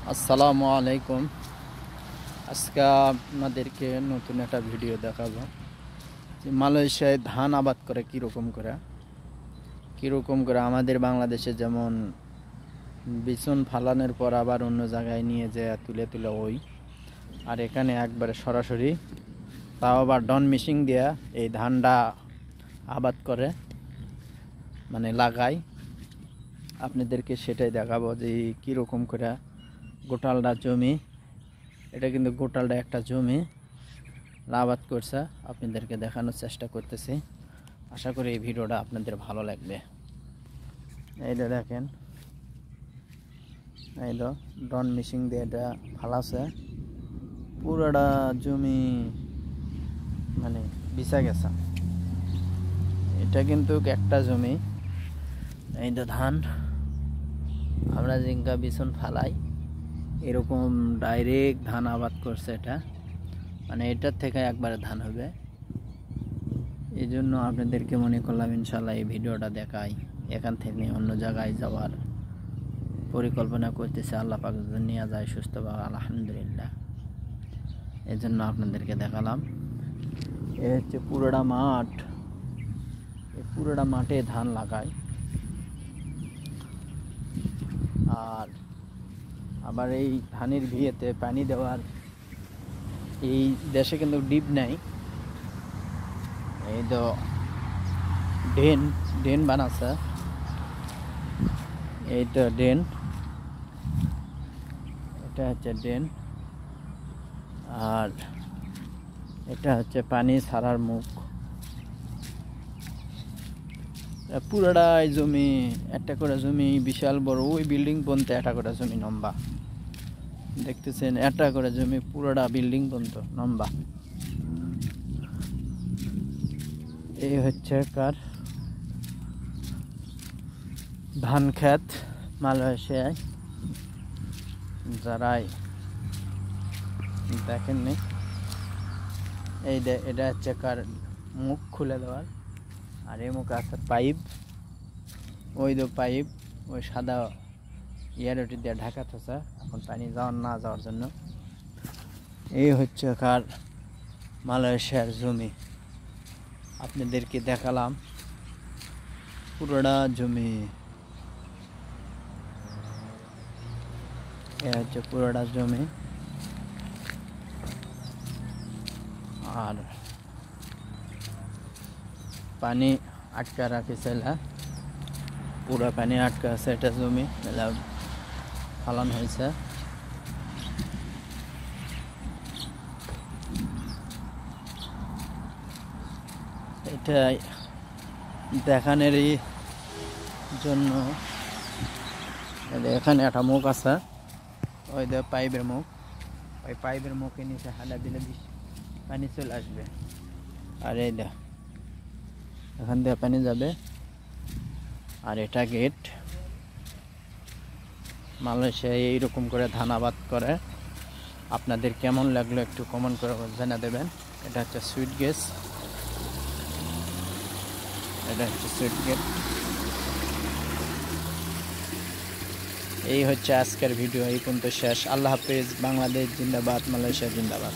আসসালামু আলাইকুম। আজকে আপনাদেরকে নতুন একটা ভিডিও দেখাবো যে মালয়েশিয়ায় ধান আবাদ করে কীরকম করে আমাদের বাংলাদেশে যেমন বিচন ফালানোর পর আবার অন্য জায়গায় নিয়ে যায় তুলে তুলে আর এখানে একবারে সরাসরি তাও আবার ডন মেশিন দিয়া এই ধানটা আবাদ করে, মানে লাগায়। আপনাদেরকে সেটাই দেখাবো যে কীরকম করে গোটালটা জমি, এটা কিন্তু গোটালটা একটা জমি আবাদ করছে, আপনাদেরকে দেখানোর চেষ্টা করতেছি। আশা করি এই ভিডিওটা আপনাদের ভালো লাগবে। এইটা দেখেন, এইটা ডন মেশিন দিয়ে এটা ফালাছে, পুরোটা জমি মানে বিছা গেছে। এটা কিন্তু একটা জমি, এইটা ধান আমরা জিঙ্কা বিছন ফালাই এরকম ডাইরেক্ট ধান আবাদ করছে। এটা মানে এটার থেকে একবারে ধান হবে, এই জন্য আপনাদেরকে মনে করলাম ইনশাল্লাহ এই ভিডিওটা দেখাই। এখান থেকে অন্য জায়গায় যাওয়ার পরিকল্পনা করতেছে, আল্লাহ পাক যদি নিয়ে যায় সুস্থভাবে আলহামদুলিল্লাহ। এই জন্য আপনাদেরকে দেখালাম। এ হচ্ছে পুরোটা মাঠ, এই পুরোটা মাঠে ধান লাগায়। আর আবার এই ধানের ভিয়েতে পানি দেওয়ার এই দেশে কিন্তু ডিপ নাই, এই তো ড্রেন বানাচ্ছে। এই তো ড্রেন, এটা হচ্ছে ড্রেন, আর এটা হচ্ছে পানি ছাড়ার মুখ। পুরোটাই জমি, একটা করে জমি বিশাল বড়, ওই বিল্ডিং পর্যন্ত একটা করে জমি লম্বা দেখতেছেন, একটা করে জমি পুরোটা বিল্ডিং পর্যন্ত লম্বা। এই হচ্ছে কার ধান ক্ষেত মালয়েশিয়ায়, যারাই দেখেননি। এটা হচ্ছে কার মুখ খুলে দেওয়ার, আর এই মুখে আছে পাইপ, ওই তো পাইপ ওই সাদা ইয়ারটি দিয়ে ঢাকা থাকা, এখন পানি না যাওয়ার জন্য। এই হচ্ছে কার মালয়েশিয়ার জমি, আপনাদেরকে দেখালাম পুরোটা জমি। এ হচ্ছে পুরোটা জমি, আর পানি আটকা রাখিছিল, পুরো পানি আটকা আছে। এটা জমি ফলন হয়েছে। এটা দেখানোরই জন্য এখানে একটা মুখ আছে, ওই যে পাইপের মুখ, ওই পাইপের মুখে নিচে হালা দিলে পানি চলে আসবে। আর এই এখান থেকে পানি যাবে। আর এটা গেট। মালয়েশিয়ায় এইরকম করে ধান আবাদ করে। আপনাদের কেমন লাগলো একটু কমেন্ট করে জানা দেবেন। এটা হচ্ছে সুইট গেট, এটা হচ্ছে সুইট গেট। এই হচ্ছে আজকের ভিডিও, এই পর্যন্ত শেষ। আল্লাহ হাফেজ। বাংলাদেশ জিন্দাবাদ, মালয়েশিয়া জিন্দাবাদ।